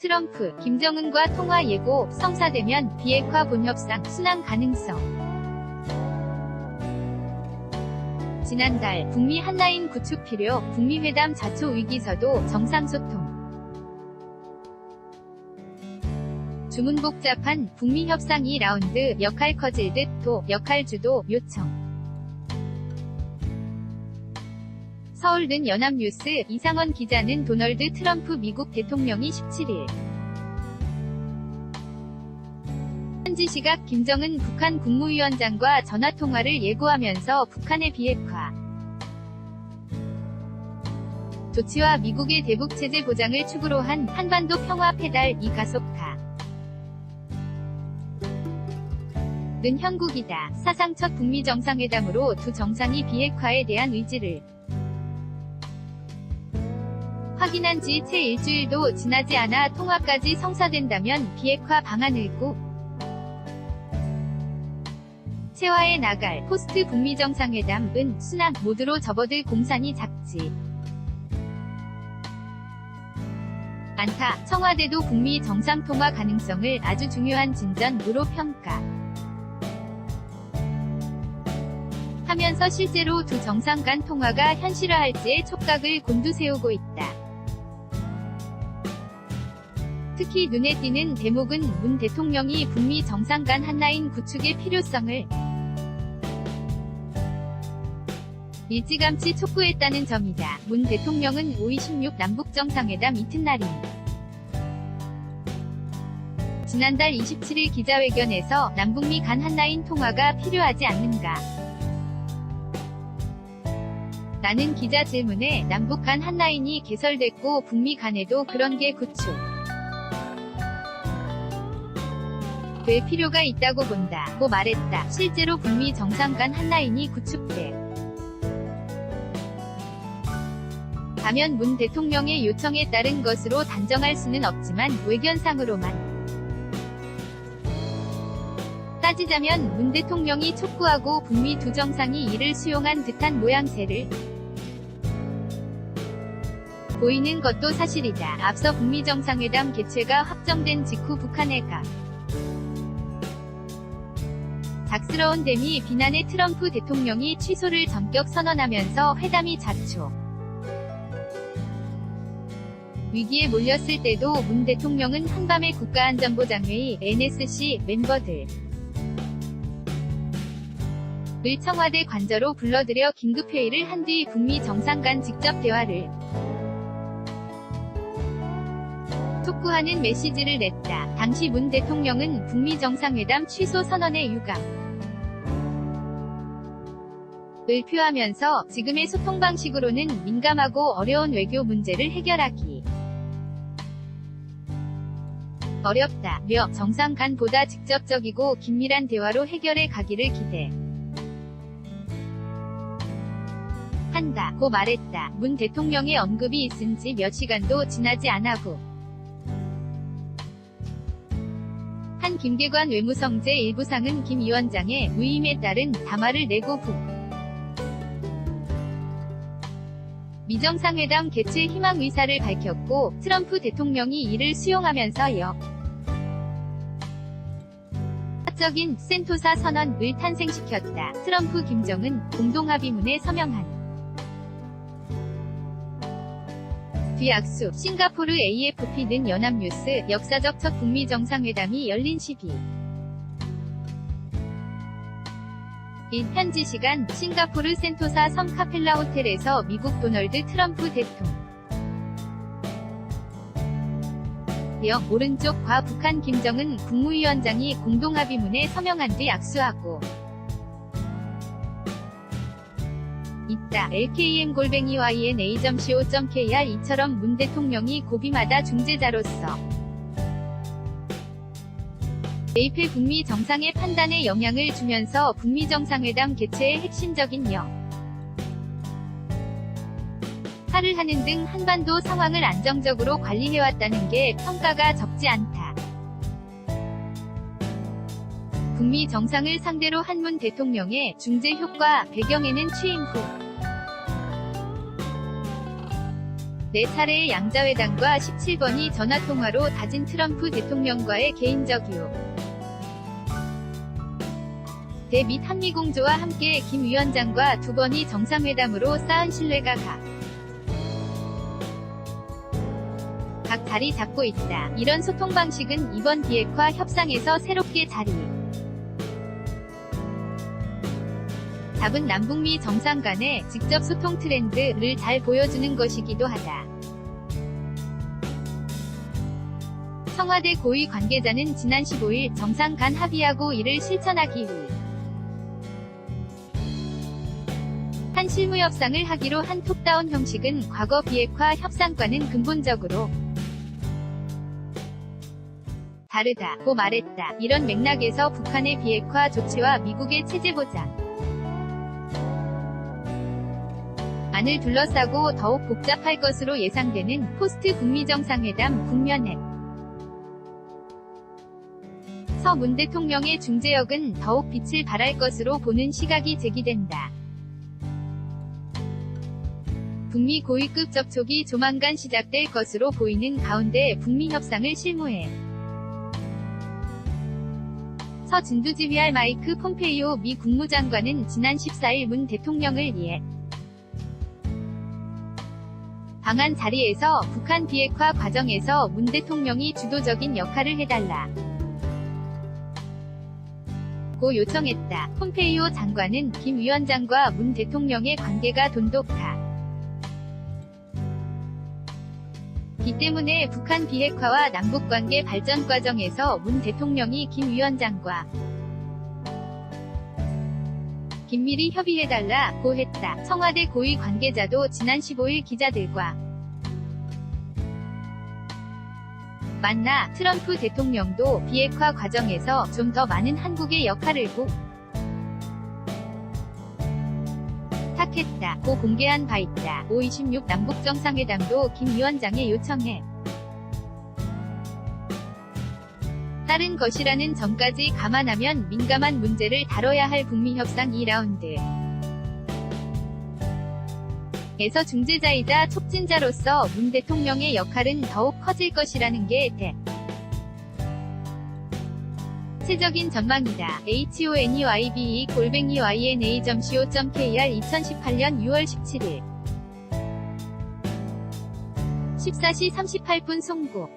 트럼프, 김정은과 통화 예고, 성사되면 비핵화 본협상 순항 가능성. 지난달 북미 한라인 구축 필요, 북미 회담 자초 위기서도 정상소통. 주문복잡한 북미 협상 2라운드, 역할 커질 듯 역할 주도 요청. 서울는 연합뉴스, 이상원 기자는 도널드 트럼프 미국 대통령이 17일 현지 시각 김정은 북한 국무위원장과 전화통화를 예고하면서 북한의 비핵화 조치와 미국의 대북체제 보장을 축으로 한 한반도 평화 페달 2 가속화 는 형국이다. 사상 첫 북미 정상회담으로 두 정상이 비핵화에 대한 의지를 확인한 지 채 일주일도 지나지 않아 통화까지 성사된다면 비핵화 방안을 꼭 체화해 나갈 포스트 북미 정상회담은 순항 모드로 접어들 공산이 작지 않다. 청와대도 북미 정상통화 가능성을 아주 중요한 진전으로 평가 하면서 실제로 두 정상 간 통화가 현실화할지에 촉각을 곤두세우고 있다. 특히 눈에 띄는 대목은 문 대통령이 북미 정상 간 한라인 구축의 필요성을 일찌감치 촉구했다는 점이다. 문 대통령은 5.26 남북정상회담 이튿날인 지난달 27일 기자회견에서 남북미 간 한라인 통화가 필요하지 않는가? 라는 기자 질문에 남북 간 한라인이 개설됐고 북미 간에도 그런 게 구축 될 필요가 있다고 본다고 말했다. 실제로 북미 정상 간 한라인이 구축돼 가면 문 대통령의 요청에 따른 것으로 단정할 수는 없지만 외견상으로만 따지자면 문 대통령이 촉구하고 북미 두 정상이 이를 수용한 듯한 모양새를 보이는 것도 사실이다. 앞서 북미 정상회담 개최가 확정된 직후 북한의 작스러운 대미 비난의 트럼프 대통령이 취소를 전격 선언하면서 회담이 자초 위기에 몰렸을 때도 문 대통령은 한밤에 국가안전보장회의 NSC 멤버들 을 청와대 관저로 불러들여 긴급회의를 한 뒤 북미 정상 간 직접 대화를 촉구하는 메시지를 냈다. 당시 문 대통령은 북미 정상회담 취소 선언의 유감을 표하면서 지금의 소통 방식으로는 민감하고 어려운 외교 문제를 해결하기 어렵다며 정상 간보다 직접적이고 긴밀한 대화로 해결해 가기를 한다고 말했다. 문 대통령의 언급이 있은 지 몇 시간도 지나지 않아고 한 김계관 외무성재 일부상은 김 위원장의 무임에 따른 담화를 내고 미정상회담 개최 희망 의사를 밝혔고 트럼프 대통령이 이를 수용하면서 적인 센토사 선언을 탄생시켰다. 트럼프 김정은 공동합의문에 서명한 뒤 악수. 싱가포르 AFP는 연합뉴스 역사적 첫 북미 정상회담이 열린 12일 현지 시간 싱가포르 센토사 섬 카펠라 호텔에서 미국 도널드 트럼프 대통령 오른쪽과 북한 김정은 국무위원장이 공동합의문에 서명한 뒤 악수하고 있다. LKM-YNA.co.kr 이처럼 문 대통령이 고비마다 중재자로서 매입해 북미 정상의 판단에 영향을 주면서 북미 정상회담 개최의 핵심적인 역할을 하는 등 한반도 상황을 안정적으로 관리해왔다는 게 평가가 적지 않다. 북미 정상을 상대로 한 문 대통령의 중재 효과 배경에는 취임 후 4차례의 양자회담과 17번이 전화통화로 다진 트럼프 대통령과의 개인적 유혹. 대미 한미공조와 함께 김 위원장과 2번이 정상회담으로 쌓은 신뢰가 각 자리 잡고 있다. 이런 소통 방식은 이번 비핵화 협상에서 새롭게 자리 잡은 남북미 정상 간의 직접 소통 트렌드를 잘 보여주는 것이기도 하다. 청와대 고위 관계자는 지난 15일 정상 간 합의하고 이를 실천하기 위한 실무 협상을 하기로 한 톱다운 형식은 과거 비핵화 협상과는 근본적으로 다르다고 말했다. 이런 맥락에서 북한의 비핵화 조치와 미국의 체제 보장 안을 둘러싸고 더욱 복잡할 것으로 예상되는 포스트 북미 정상회담 국면에 서 문 대통령의 중재역은 더욱 빛을 발할 것으로 보는 시각이 제기된다. 북미 고위급 접촉이 조만간 시작될 것으로 보이는 가운데 북미 협상을 실무에 서 진두지휘할 마이크 폼페이오 미 국무장관은 지난 14일 문 대통령을 방한 자리에서 북한 비핵화 과정에서 문 대통령이 주도적인 역할을 해달라 고 요청했다. 폼페이오 장관은 김 위원장과 문 대통령의 관계가 돈독하기 때문에 북한 비핵화와 남북관계 발전 과정에서 문 대통령이 김 위원장과 긴밀히 협의해달라고 했다. 청와대 고위 관계자도 지난 15일 기자들과 만나 트럼프 대통령도 비핵화 과정에서 좀 더 많은 한국의 역할을 부탁했다고 공개한 바 있다. 5.26 남북정상회담도 김 위원장의 요청에 따른 것이라는 점까지 감안하면 민감한 문제를 다뤄야 할 북미 협상 2라운드 에서 중재자이자 촉진자로서 문 대통령의 역할은 더욱 커질 것이라는 게 대체적인 전망이다. honeybyna.co.kr 2018년 6월 17일 14시 38분 송고